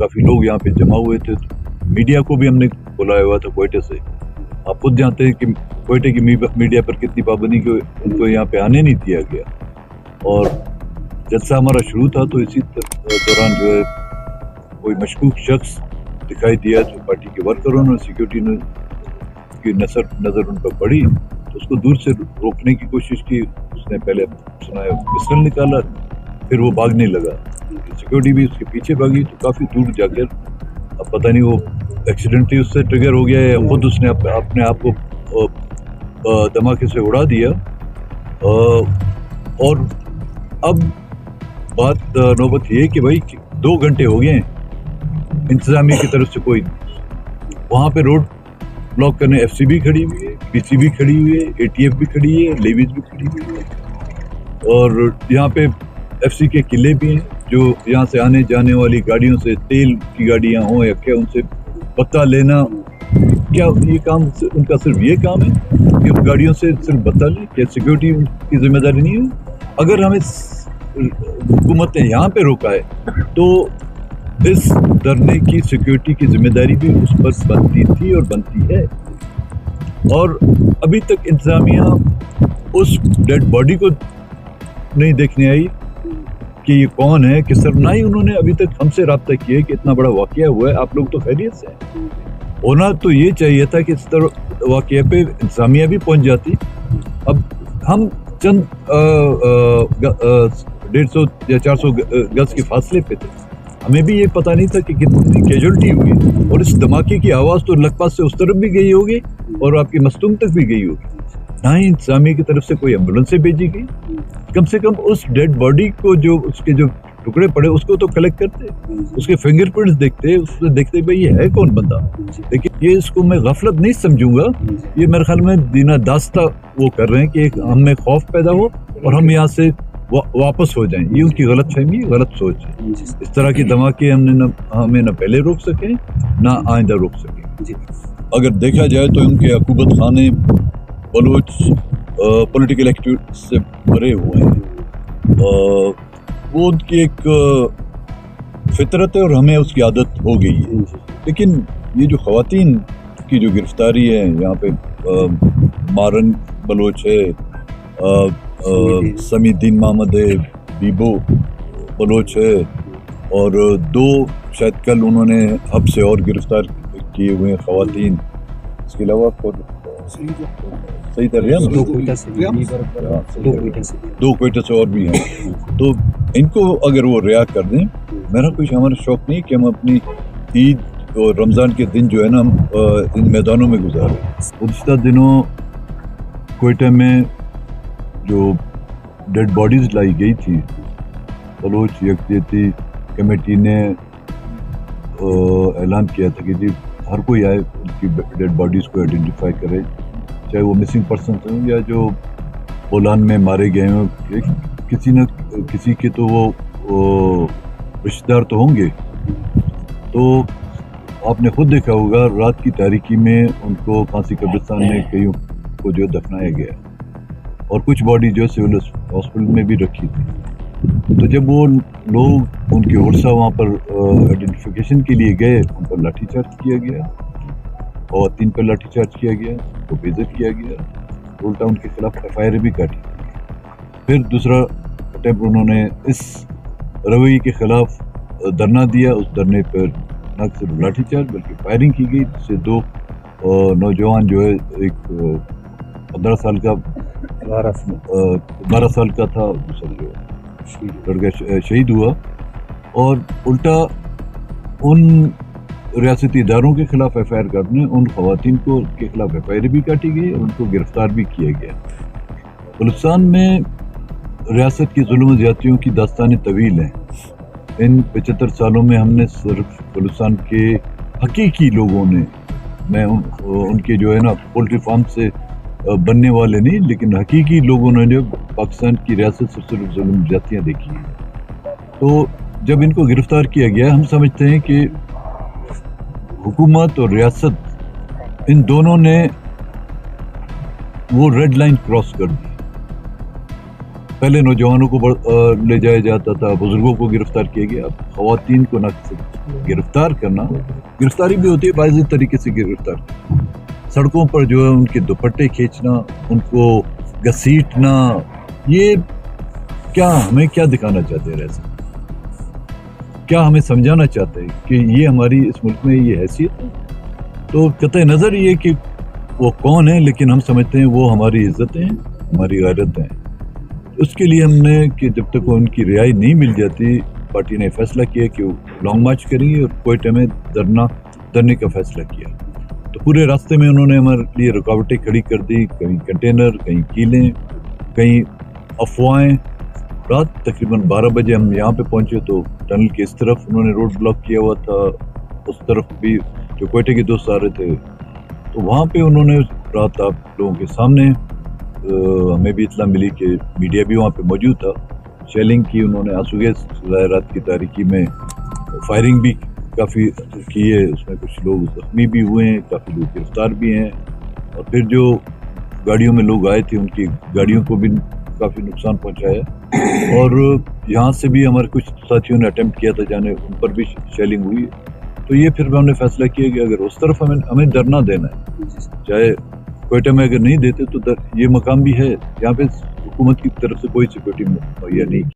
काफ़ी लोग यहाँ पे जमा हुए थे। मीडिया को भी हमने बुलाया हुआ था कोयटे से। आप खुद जानते हैं कि कोयटे की मीडिया पर कितनी पाबंदी को उनको यहाँ पे आने नहीं दिया गया। और जलसा हमारा शुरू था तो इसी दौरान जो है कोई मशकूक शख्स दिखाई दिया, जो पार्टी के वर्करों ने सिक्योरिटी ने की नज़र उन पर पड़ी तो उसको दूर से रोकने की कोशिश की। उसने पहले सुनाया पिस्टल निकाला, फिर वो भागने लगा, सिक्योरिटी भी उसके पीछे भागी। तो काफ़ी दूर जाकर अब पता नहीं वो एक्सीडेंटली उससे ट्रिगर हो गया या खुद उसने अपने आप को धमाके से उड़ा दिया। और अब बात नौबत ये कि भाई 2 घंटे हो गए इंतजामिया की तरफ से कोई वहाँ पे रोड ब्लॉक करने एफसीबी खड़ी हुई है, पीसीबी खड़ी हुई है, एटीएफ भी खड़ी है, लेवीज भी खड़ी हुई है। और यहाँ पे एफसी के किले भी हैं जो यहाँ से आने जाने वाली गाड़ियों से, तेल की गाड़ियाँ हों या क्या, उनसे पता लेना। क्या ये काम उनका सिर्फ ये काम है कि उन गाड़ियों से सिर्फ पता लें? क्या सिक्योरिटी की जिम्मेदारी नहीं है? अगर हमें हुकूमत ने यहाँ पे रोका है तो इस धरने की सिक्योरिटी की जिम्मेदारी भी उस पर बनती थी और बनती है। और अभी तक इंतजामिया उस डेड बॉडी को नहीं देखने आई कि ये कौन है, किस तरह। ना ही उन्होंने अभी तक हमसे रब्ता किया कि इतना बड़ा वाकया हुआ है, आप लोग तो खैरियत से हैं। होना तो ये चाहिए था कि इस तरह वाकये पे इंतजामिया भी पहुंच जाती। अब हम चंद 150 या 400 गज के फासले पे थे, हमें भी ये पता नहीं था कि कितनी कैजुअल्टी हुई। और इस धमाके की आवाज़ तो लखपत से उस तरफ भी गई होगी और आपकी मस्तूम तक भी गई होगी। ना ही इंतजामिया की तरफ से कोई एम्बुलेंस से भेजी गई। कम से कम उस डेड बॉडी को, जो उसके जो टुकड़े पड़े, उसको तो कलेक्ट करते, उसके फिंगरप्रिंट्स देखते, उससे देखते भाई ये है कौन बंदा। लेकिन ये इसको मैं गफलत नहीं समझूंगा, ये मेरे ख्याल में दीना दास्ता वो कर रहे हैं कि एक हमें खौफ पैदा हो और हम यहाँ से वापस हो जाएं। ये उनकी गलत फहमी, गलत सोच है। इस तरह के धमाके हमें न पहले रोक सके ना आइंदा रोक सके। अगर देखा जाए तो उनके अकूबत खाने बलोच पॉलिटिकल एक्टिविटी से भरे हुए हैं। वो उनकी एक फितरत है और हमें उसकी आदत हो गई है। लेकिन ये जो ख़वातीन की जो गिरफ्तारी है यहाँ पे, मारन बलोच है, समीद्दीन मोहम्मद है, बीबो बलोच है, और 2 शायद कल उन्होंने हब से और गिरफ्तार किए हुए हैं ख़वातीन। इसके अलावा सही तरह 2 कोयटा से और भी हैं। तो इनको अगर वो रिहा कर दें, मेरा कुछ हमारा शौक़ नहीं कि हम अपनी ईद और रमज़ान के दिन जो है ना हम इन मैदानों में गुजारें। गुज़िश्ता दिनों कोयटा में जो डेड बॉडीज़ लाई गई थी, बलोच यकजहती कमेटी ने ऐलान किया था कि जी हर कोई आए, उनकी डेड बॉडीज़ को आइडेंटिफाई करे, चाहे वो मिसिंग पर्सन हों या जो बोलान में मारे गए हों। किसी न किसी के तो वो रिश्तेदार तो होंगे। तो आपने खुद देखा होगा रात की तारीकी में उनको फांसी कब्रिस्तान में कईयों को जो दफनाया गया, और कुछ बॉडी जो सिविल हॉस्पिटल में भी रखी थी। तो जब वो लोग उनके वर्षा वहाँ पर आइडेंटिफिकेशन के लिए गए, उन पर लाठीचार्ज किया गया और 3 पर लाठीचार्ज किया गया, तो बेइज्जत किया गया, उल्टा उनके खिलाफ एफआईआर भी काटी। फिर दूसरा अटैम्प्ट उन्होंने इस रवैये के खिलाफ धरना दिया। उस धरने पर न सिर्फ लाठीचार्ज बल्कि फायरिंग की गई, जिससे 2 नौजवान जो है, एक 15 साल का 12 साल का था, दूसरा जो लड़का शहीद हुआ। और उल्टा उन रियासती इदारों के खिलाफ एफआईआर करने, उन ख़वातीन को के खिलाफ एफआईआर भी काटी गई और उनको गिरफ्तार भी किया गया। बलूचिस्तान में रियासत की जुल्म ज़्यादतियों की दास्तानें तवील हैं। इन 75 सालों में हमने सिर्फ बलूचिस्तान के हकीकी लोगों ने, मैं उनके जो है ना पोल्ट्री फार्म से बनने वाले नहीं, लेकिन हकीकी लोगों ने जो पाकिस्तान की रियासत से सिर्फ जुल्म ज़्यादतियाँ देखी हैं। तो जब इनको गिरफ्तार किया गया, हम समझते हैं कि हुकूमत और रियासत इन दोनों ने वो रेड लाइन क्रॉस कर दी। पहले नौजवानों को ले जाया जाता था, बुजुर्गों को गिरफ्तार किया गया, अब ख़वातीन को न गिरफ्तार करना, गिरफ्तारी भी होती है बाइज़ तरीके से गिरफ्तार, सड़कों पर जो है उनके दुपट्टे खींचना, उनको घसीटना, ये क्या हमें क्या दिखाना चाहते हैं ऐसा? क्या हमें समझाना चाहते हैं कि ये हमारी इस मुल्क में ये हैसियत है? तो कतई नज़र ये कि वो कौन है, लेकिन हम समझते हैं वो हमारी इज्जतें हैं, हमारी गैरतें हैं। उसके लिए हमने कि जब तक उनकी रिहाई नहीं मिल जाती, पार्टी ने फैसला किया कि वो लॉन्ग मार्च करेंगे और क्वेटा में धरने का फैसला किया। तो पूरे रास्ते में उन्होंने हमारे लिए रुकावटें खड़ी कर दी, कहीं कंटेनर, कहीं कीलें, कहीं अफवाहें। रात तकरीबन 12 बजे हम यहाँ पे पहुँचे तो टनल के इस तरफ उन्होंने रोड ब्लॉक किया हुआ था, उस तरफ भी जो क्वेटा के दोस्त आ रहे थे, तो वहाँ पे उन्होंने रात आप लोगों के सामने हमें भी इत्तला मिली कि मीडिया भी वहाँ पे मौजूद था, शेलिंग की उन्होंने, आंसू गैस चलाए, रात की तारीकी में फायरिंग भी काफ़ी की है, उसमें कुछ लोग जख्मी भी हुए हैं, काफ़ी लोग गिरफ्तार भी हैं। और फिर जो गाड़ियों में लोग आए थे उनकी गाड़ियों को भी काफ़ी नुकसान पहुंचाया, और यहाँ से भी हमारे कुछ साथियों ने अटेम्प्ट किया था जाने, उन पर भी शेलिंग हुई। तो ये फिर हमने फैसला किया कि अगर उस तरफ हमें डरना देना है, चाहे क्वेटा में अगर नहीं देते तो ये मकाम भी है, यहाँ पे हुकूमत की तरफ से कोई सिक्योरिटी मुहैया नहीं